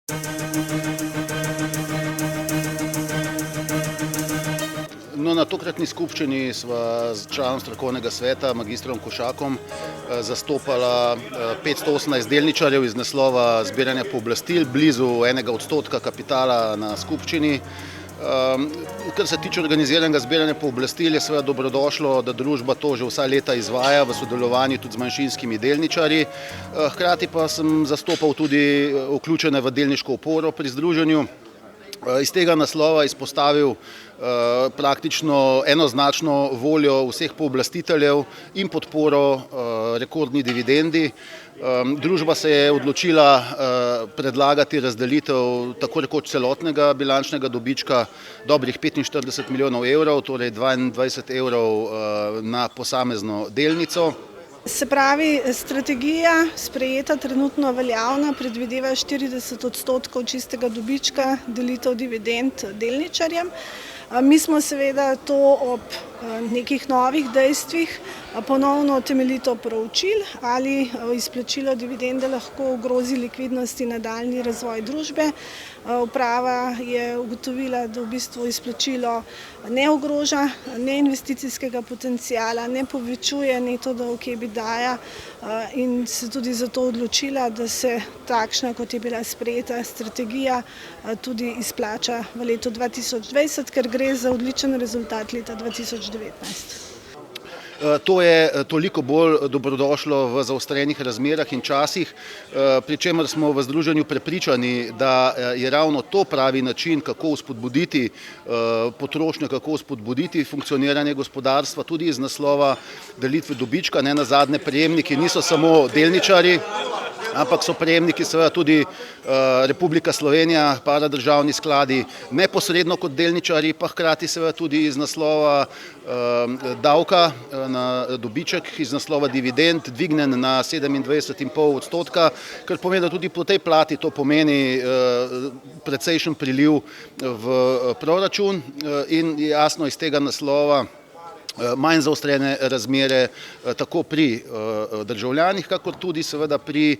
No, na tokratni skupščini sva z članom strokovnega sveta, magistrom Košakom, zastopala 518 delničarjev iz naslova zbiranja pooblastil, blizu 1% kapitala na skupščini. Kar se tiče organiziranega zbiranja pooblastil, je seveda dobrodošlo, da družba to že vsa leta izvaja v sodelovanju tudi z manjšinskimi delničarji. Hkrati pa sem zastopal tudi vključene v delniško oporo pri združenju. Iz tega naslova izpostavil praktično enoznačno voljo vseh pooblastiteljev in podporo rekordni dividendi. Družba se je odločila predlagati razdelitev tako rekoč celotnega bilančnega dobička dobrih 45 milijonov evrov, torej 22 evrov na posamezno delnico. Se pravi, strategija sprejeta, trenutno veljavna, predvideva 40% čistega dobička, delitev dividend delničarjem. Mi smo seveda to ob nekih novih dejstvih ponovno temeljito proučili, ali izplačilo dividende lahko ogrozi likvidnost in nadaljnji razvoj družbe. Uprava je ugotovila, da v bistvu izplačilo ne ogroža ne investicijskega potenciala, ne povečuje neto dolg EBITDA in se tudi zato odločila, da se takšna, kot je bila sprejeta strategija, tudi izplača v letu 2020, ker gre za odličen rezultat leta 2019. To je toliko bolj dobrodošlo v zaostrenih razmerah in časih, pri čemer smo v združenju prepričani, da je ravno to pravi način, kako vzpodbuditi potrošnjo, kako vzpodbuditi funkcioniranje gospodarstva, tudi iz naslova delitve dobička. Nenazadnje prejemniki niso samo delničarji, ampak so prejemniki seveda tudi Republika Slovenija, paradržavni skladi, neposredno kot delničarji, pa hkrati seveda tudi iz naslova davka na dobiček, iz naslova dividend, dvignjen na 27,5%, kar pomeni, da tudi po tej plati to pomeni precejšen priliv v proračun in jasno iz tega naslova manj zaostrene razmere tako pri državljanih, kakor tudi seveda pri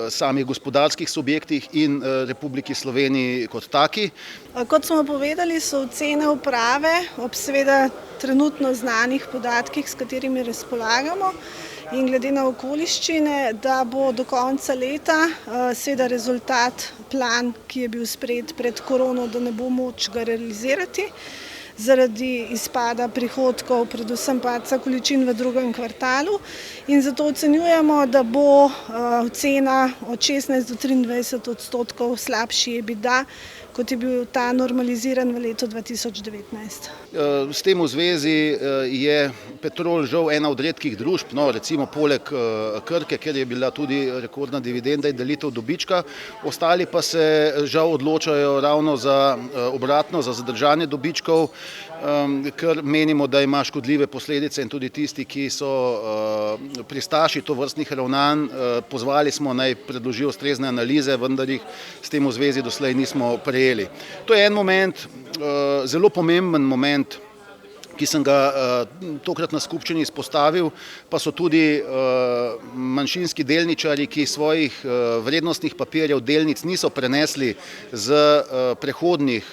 samih gospodarskih subjektih in Republiki Sloveniji kot taki. Kot smo povedali, so ocene uprave ob seveda trenutno znanih podatkih, s katerimi razpolagamo, in glede na okoliščine, da bo do konca leta seveda rezultat plan, ki je bil sprejet pred korono, da ne bo moč ga realizirati zaradi izpada prihodkov, predvsem padca količin v drugem kvartalu, in zato ocenjujemo, da bo ocena od 16 do 23% slabši EBITDA, kot je bil ta normaliziran v letu 2019. S tem v zvezi je Petrol žal ena od redkih družb, recimo poleg Krke, ker je bila tudi rekordna dividenda in delitev dobička, ostali pa se žal odločajo ravno za obratno, za zadržanje dobičkov, ker menimo, da ima škodljive posledice, in tudi tisti, ki so pristaši tovrstnih ravnanj, pozvali smo naj predložijo ustrezne analize, vendar jih s tem v zvezi doslej nismo prejeli. To je en moment, zelo pomemben moment, ki sem ga tokrat na skupščini izpostavil, pa so tudi manjšinski delničarji, ki svojih vrednostnih papirjev delnic niso prenesli z prehodnih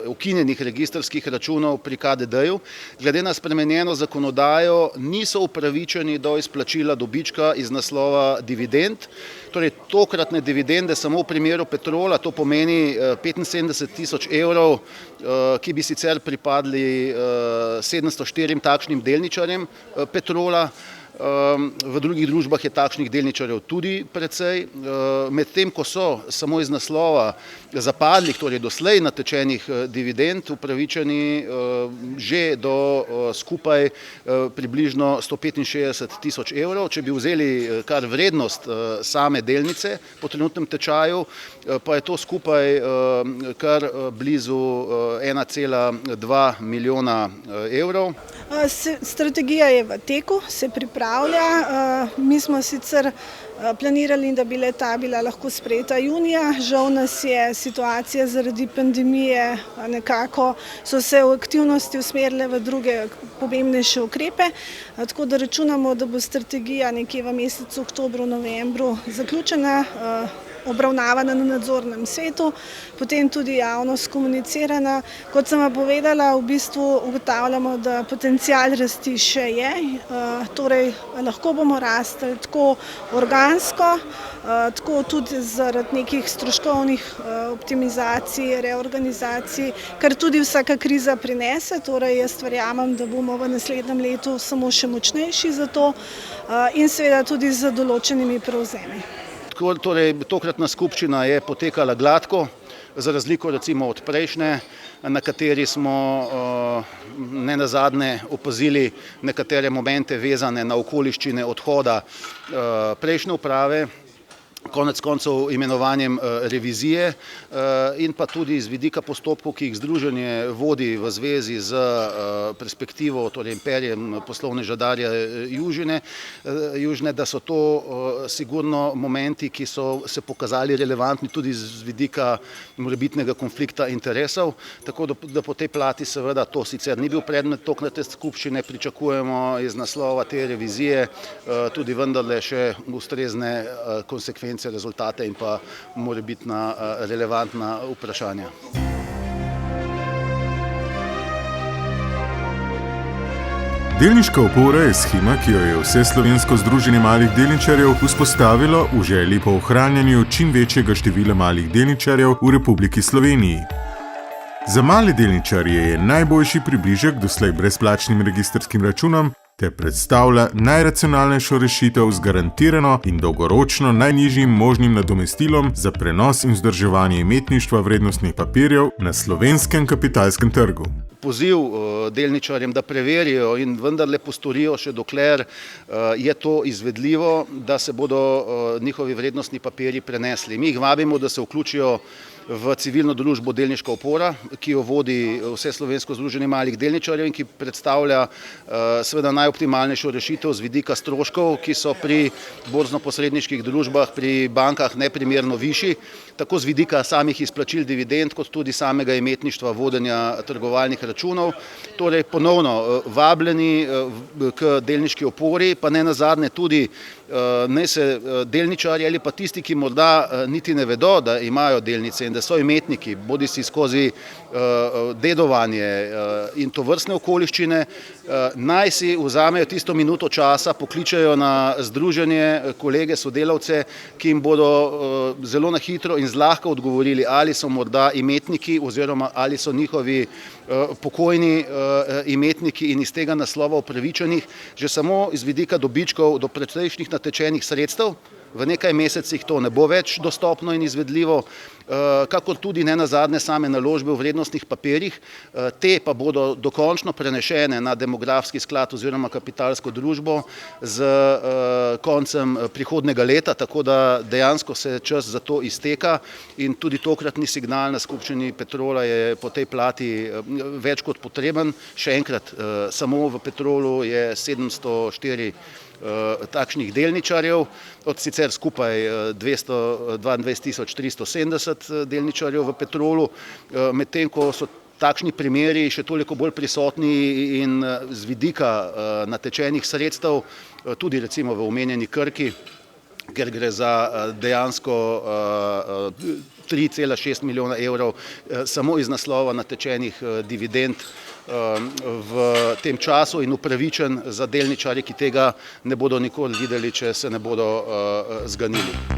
ukinjenih registrskih računov pri KDD-ju. Glede na spremenjeno zakonodajo niso upravičeni do izplačila dobička iz naslova dividend. Torej, tokratne dividende samo v primeru Petrola, to pomeni 75 tisoč evrov, ki bi sicer pripadli 704 takšnim delničarjem Petrola. V drugih družbah je takšnih delničarjev tudi precej, medtem ko so samo iz naslova zapadlih, torej doslej natečenih dividend upravičeni že do skupaj približno 165 tisoč evrov. Če bi vzeli kar vrednost same delnice po trenutnem tečaju, pa je to skupaj kar blizu 1,2 milijona evrov. Strategija je v teku, se pripravlja. Mi smo sicer planirali, da bi le-ta bila lahko sprejeta junija. Žal nas je situacija zaradi pandemije, nekako so se aktivnosti usmerile v druge pomembnejše ukrepe, tako da računamo, da bo strategija nekje v mesecu oktobru, novembru zaključena. obravnavana na nadzornem svetu, potem tudi javno skomunicirana. Kot sem vam povedala, v bistvu ugotavljamo, da potencial rasti še je, torej lahko bomo rastli tako organsko, tako tudi zaradi nekih stroškovnih optimizacij, reorganizacij, kar tudi vsaka kriza prinese, torej jaz verjamem, da bomo v naslednjem letu samo še močnejši za to in seveda tudi z določenimi prevzemi. Torej, tokratna skupščina je potekala gladko, za razliko recimo od prejšnje, na kateri smo nenazadnje opazili nekatere momente vezane na okoliščine odhoda prejšnje uprave, konec koncev imenovanjem revizije in pa tudi z vidika postopkov, ki jih združenje vodi v zvezi z perspektivo, torej imperijem poslovneža Darija Južne, da so to sigurno momenti, ki so se pokazali relevantni tudi z vidika morebitnega konflikta interesov, tako da po tej plati seveda to sicer ni bil predmet tokratne skupščine, pričakujemo iz naslova te revizije tudi vendarle še ustrezne konsekvence, rezultate in pa morebitna relevantna vprašanja. Delniška opora je shema, ki jo je Vseslovensko združenje malih delničarjev vzpostavilo v želji po ohranjanju čim večjega števila malih delničarjev v Republiki Sloveniji. Za male delničarje je najboljši približek doslej brezplačnim registrskim računom te predstavlja najracionalnejšo rešitev z garantirano in dolgoročno najnižjim možnim nadomestilom za prenos in vzdrževanje imetništva vrednostnih papirjev na slovenskem kapitalskem trgu. Poziv delničarjem, da preverijo in vendarle postorijo še dokler je to izvedljivo, da se bodo njihovi vrednostni papirji prenesli. Mi jih vabimo, da se vključijo v civilno družbo Delniška opora, ki jo vodi Vseslovensko združenje malih delničarjev in ki predstavlja seveda najoptimalnejšo rešitev z vidika stroškov, ki so pri borzno-posredniških družbah, pri bankah neprimerno višji, tako z vidika samih izplačil dividend, kot tudi samega imetništva vodenja trgovalnih računov. Torej ponovno vabljeni k delniški opori, pa ne nazadnje tudi naj se delničarji ali pa tisti, ki morda niti ne vedo, da imajo delnice in da so imetniki, bodisi skozi dedovanje in tovrstne okoliščine, naj si vzamejo tisto minuto časa, pokličejo na združenje kolege, sodelavce, ki jim bodo zelo na hitro in zlahka odgovorili, ali so morda imetniki oziroma ali so njihovi pokojni imetniki in iz tega naslova upravičenih, že samo iz vidika dobičkov do precejšnjih natečenih sredstev. V nekaj mesecih to ne bo več dostopno in izvedljivo, kakor tudi ne nazadnje same naložbe v vrednostnih papirjih, te pa bodo dokončno prenešene na demografski sklad oziroma kapitalsko družbo z koncem prihodnjega leta, tako da dejansko se čas za to izteka in tudi tokratni signal na skupščini Petrola je po tej plati več kot potreben. Še enkrat, samo v Petrolu je 704 takšnih delničarjev, od sicer skupaj 222.370 delničarjev v Petrolu, medtem ko so takšni primeri še toliko bolj prisotni in z vidika natečenih sredstev, tudi recimo v omenjeni Krki, ker gre za dejansko 3,6 milijona evrov samo iz naslova natečenih dividend v tem času in upravičen za delničarje, ki tega ne bodo nikoli videli, če se ne bodo zganili.